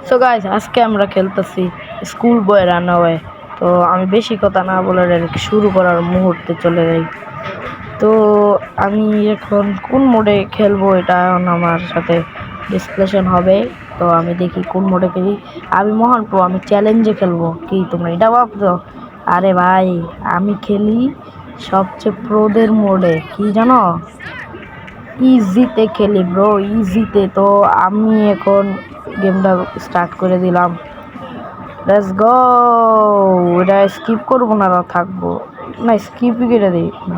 So guys, আজকে আমরা খেলতেছি স্কুল বয় রানওয়ে। তো আমি বেশি কথা না বলে ডাইরেক্ট শুরু করার মুহূর্তে চলে যাই। তো আমি এখন কোন মোডে খেলবো এটা এখন আমার সাথে ডিসকাশন হবে। তো আমি দেখি কোন মোডে খেলি। আমি মহান প্রো, আমি চ্যালেঞ্জে খেলবো। কি তোমরা এটা ভাবছো? আরে ভাই, আমি খেলি সবচেয়ে প্রোদের মোডে। কি জানো, ইজিতে খেলি ব্রো, ইজিতে। তো আমি এখন গেমটা স্টার্ট করে দিলাম। Let's go. এটা স্কিপ করবো না, থাকবো না, স্কিপই করে দিই না,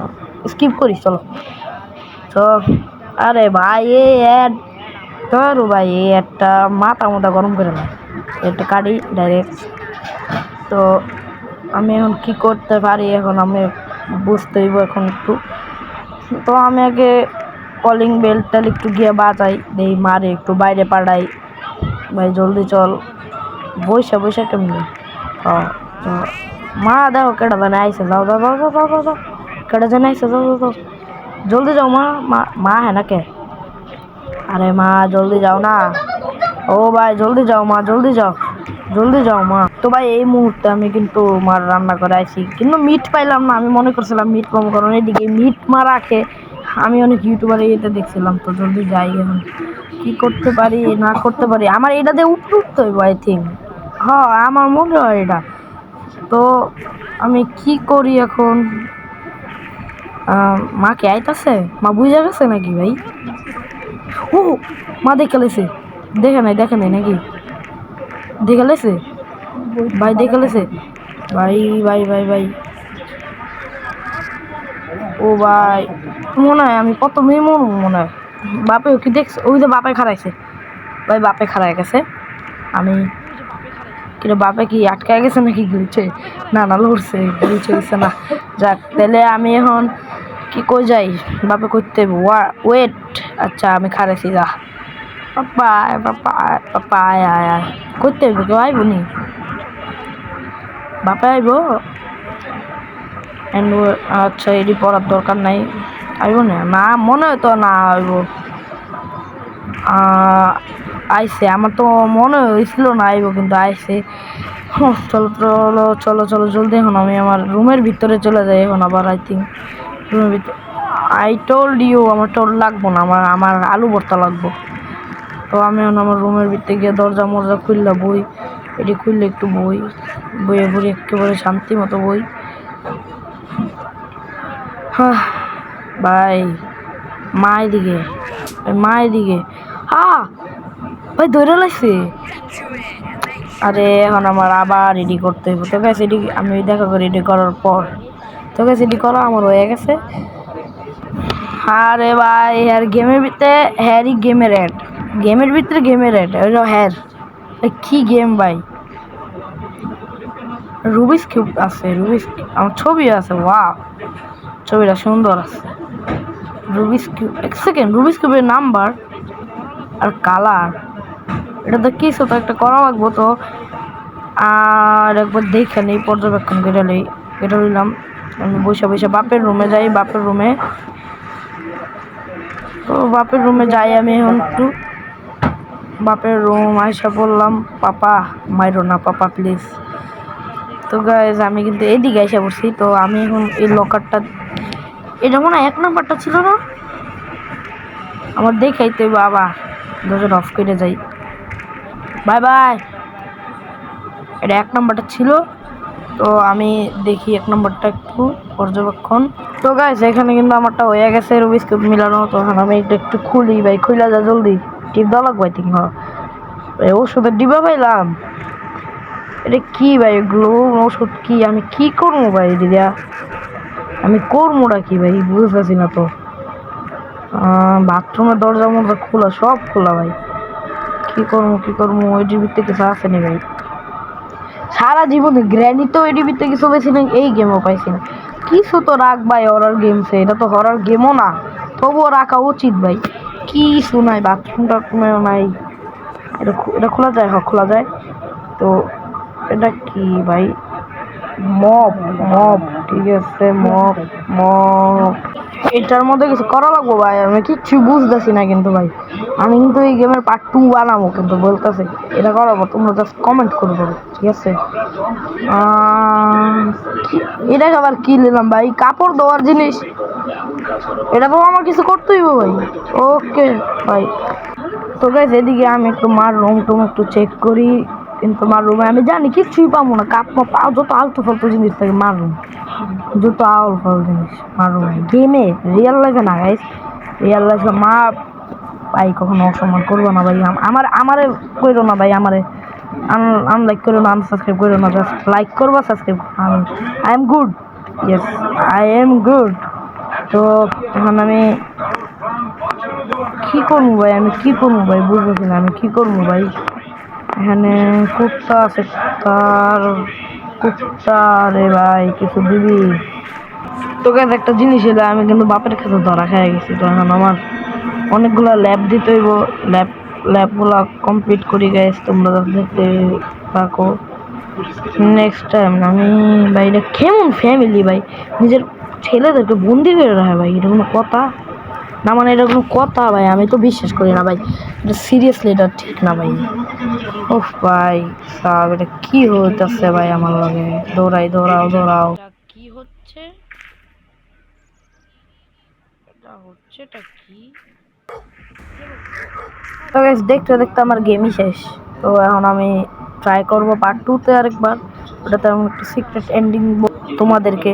স্কিপ করি। চলো তো আরে ভাই, এই অ্যাড ধরো ভাই, এই একটা মাথা মোটা গরম করে না, একটা কাটি ডাইরেক্ট। তো আমি এখন কি করতে পারি, এখন আমি বুঝতে হইব এখন একটু। তো আমি আগে কলিং বেলটা একটু গিয়ে বাজাই, দেই মারে একটু বাইরে পাঠাই। ভাই জলদি চল, বৈশা বৈশা কেমনি। তো মা দেখো কেটা জানে আইসে, যাও যাও যাও যাও যাও যাও, কেটা জানে আইসে, যাও যাও যাও, জলদি যাও। মা মা মা হ্যাঁ না কে? আরে মা জলদি যাও না। ও ভাই জলদি যাও মা, জলদি যাও, জলদি যাও মা। তো ভাই এই মুহূর্তে আমি কিন্তু মার রান্না করে আইছি, কিন্তু মিট পাইলাম না। আমি মনে করছিলাম মিট কম, কারণ এদিকে মিট মা রাখে। আমি অনেক ইউটিউবারে এটা দেখছিলাম। তো জলদি যাই, এখন কি করতে পারি না করতে পারি। আমার এটা দিয়ে উপরে উঠতে হইব আই থিঙ্ক। হ্যাঁ আমার মনে হয় এটা। তো আমি কি করি এখন? মা কে আইতাছে? মা বুঝা গেছে নাকি ভাই? ও মা দেখে লেছে, দেখে নাই নাকি? দেখে লেছে ভাই, দেখে লেছে ভাই। ভাই ভাই ভাই, ও ভাই মনে হয় আমি কত মেয়ে মনে হয়। বাপে কি দেখছে? ওই যে বাপে খারাইছে ভাই, বাপে খারাই গেছে। আমি কিন্তু বাপে কি আটকায় গেছে নাকি ঘুরছে? না না, লড়ছে, ঘুরছে হচ্ছে না। যাক, তাহলে আমি এখন কি কই যাই? বাপে করতে ওয়েট। আচ্ছা আমি খারাইছি, যা পাপা পাপা পাপা, আয় আয় আয়। করতে হইব, কেউ আইব নি? বাপে আইব? আচ্ছা এটি পড়ার দরকার নাই, আইব না? না মনে হয় তো না আইব। আইসে, আমার তো মনে হয়েছিল না আইব, কিন্তু আইসে। চলো চলো চলো চলো জলদি। এখন আমি আমার রুমের ভিতরে চলে যাই এখন আবার। আই থিঙ্ক রুমের ভিতরে, আই টোল্ড ইউ আমার টোল লাগবো না, আমার আমার আলু ভর্তা লাগবো। তো আমি এখন আমার রুমের ভিতরে গিয়ে দরজা মরজা খুললা বই, এটি খুললে একটু বই, বইয়ে বই একেবারে শান্তি মতো বই। ভাই মা এদিকে, মা এদিকে। ভাই ধরে লাগছে। আরে এখন আমার আবার রেডি করতে হইব। তো গেছে এডি, আমি দেখা করি রেডি করার পর। তো গেছে এডি করা আমার হয়ে গেছে। আরে ভাই হ্যার গেমের ভিতরে, হ্যারই গেমের অ্যাড, গেমের ভিতরে গেমের অ্যাড, হ্যার কি গেম ভাই। রুবিস কিউব আছে, রুবিস আমার ছবি আছে। ওয়াও, ছবিটা সুন্দর আছে। রুবিস কিউব, এক সেকেন্ড, রুবিস কিউবের নাম্বার আর কালার, এটা তো কিছু তো একটা করা লাগবো। তো আর একবার দেখে নেই, পর্যবেক্ষণ করে নেই। এটা নিলাম। আমি বসে বসে বাপের রুমে যাই, বাপের রুমে। তো বাপের রুমে যাই আমি এখন একটু। বাপের রুম আইসা বললাম, পাপা মাইরো না পাপা প্লিজ। তো গাইজ আমি কিন্তু এদিকে আইসা পড়ছি। তো আমি এখন এই লকারটা, এটা মনে হয় 1 নাম্বারটা ছিল না, আমার দেখাইতে বাবা। দরজাটা অফ করে যাই, বাই বাই। এটা 1 নাম্বারটা ছিল। তো আমি দেখি 1 নাম্বারটা একটু পর্যবেক্ষণ। তো গাইজ এখানে কিন্তু আমারটা হয়ে গেছে রুবিস কিউব মিলানো। তখন আমি এটা একটু খুলি ভাই, খুলে যা জলদি, টিপ দেওয়া লাগবে আই থিঙ্ক। ওষুধের ডিবা পাইলাম। এটা কি ভাই, গ্লো ওষুধ? কি আমি কি করবো ভাই দিদা, আমি করবোটা কি ভাই বুঝতেছি না তো। বাথরুমের দরজা মরজা খোলা, সব খোলা ভাই। কি করবো কি করবো, এটির ভিতরে কিছু আছে না ভাই। সারা জীবনে গ্র্যানি তো এটির ভিতরে কিছু পেয়েছি না, এই গেমও পাইছি না। কিছু তো রাখবাই হরার গেমসে, এটা তো হরার গেমও না, তবুও রাখা উচিত ভাই। কিছু নাই, বাথরুম টাথরুমেও নাই। এটা খোলা যায়? হ্যাঁ খোলা যায়। তো এটা কি ভাই? মব, মব ঠিক আছে মক মক এটার মধ্যে কিছু করা লাগবো ভাই, আমি কিচ্ছু বুঝতেছি না কিন্তু ভাই। আমি কিন্তু এই গেমের পার্ট 2 বানাবো কিন্তু বলতেছে এটা করাবো, তোমরা জাস্ট কমেন্ট করবো ঠিক আছে। এটা আবার কি নিলাম ভাই, কাপড় ধোয়ার জিনিস, এটা তো আমার কিছু করতেই হবে ভাই। ওকে ভাই, তো গাইস এদিকে আমি একটু মার রুম টুম একটু চেক করি, কিন্তু মার রুমে আমি জানি কিচ্ছুই পাবো না, কাপ পাও যত আলতু ফালতু জিনিস থাকে মার রুম, যত আউল ফাউল জিনিস মার রুমে। গেমে রিয়েল লাইফে না গাইস, রিয়েল লাইফে মা ভাই কখনো অসম্মান করবো না ভাই। আমারে করো না ভাই, আমারে আনলাইক করো না, আনসাবস্ক্রাইব করো না, জাস্ট লাইক করবা সাবস্ক্রাইব। আমি I am good, yes I am good. তো এখন আমি কি করবো ভাই, আমি কি করবো ভাই বুঝতেছি না, আমি কি করবো ভাই। এখানে কুত্তা আছে, কুত্তা রে ভাই কিছু দিবি। তোকে একটা জিনিস এলো, আমি কিন্তু বাপের কাছে ধরা খেয়ে গেছি, তো এখন আমার অনেকগুলো ল্যাব দিতে হইব, ল্যাবগুলো কমপ্লিট করি গাইস, তোমরা দেখতে থাকো। নেক্সট টাইম আমি ভাই, এটা কেমন ফ্যামিলি ভাই, নিজের ছেলেদেরকে বন্দি করে রাখে ভাই, এটা কোনো কথা না, মানে এটা কোনো কথা ভাই, আমি তো বিশ্বাস করি না ভাই, এটা সিরিয়াসলি এটা ঠিক না ভাই। ওহ ভাই সাব, এটা কি হইতেছে ভাই আমার লগে, দৌড়াও কি হচ্ছে, এটা কি। তো গাইস দেখতে দেখতে আমার গেমই শেষ, তো এখন আমি ট্রাই করবো পার্ট 2 তে আরেকবার, ওটাতে আমি একটা সিক্রেট এন্ডিং তোমাদেরকে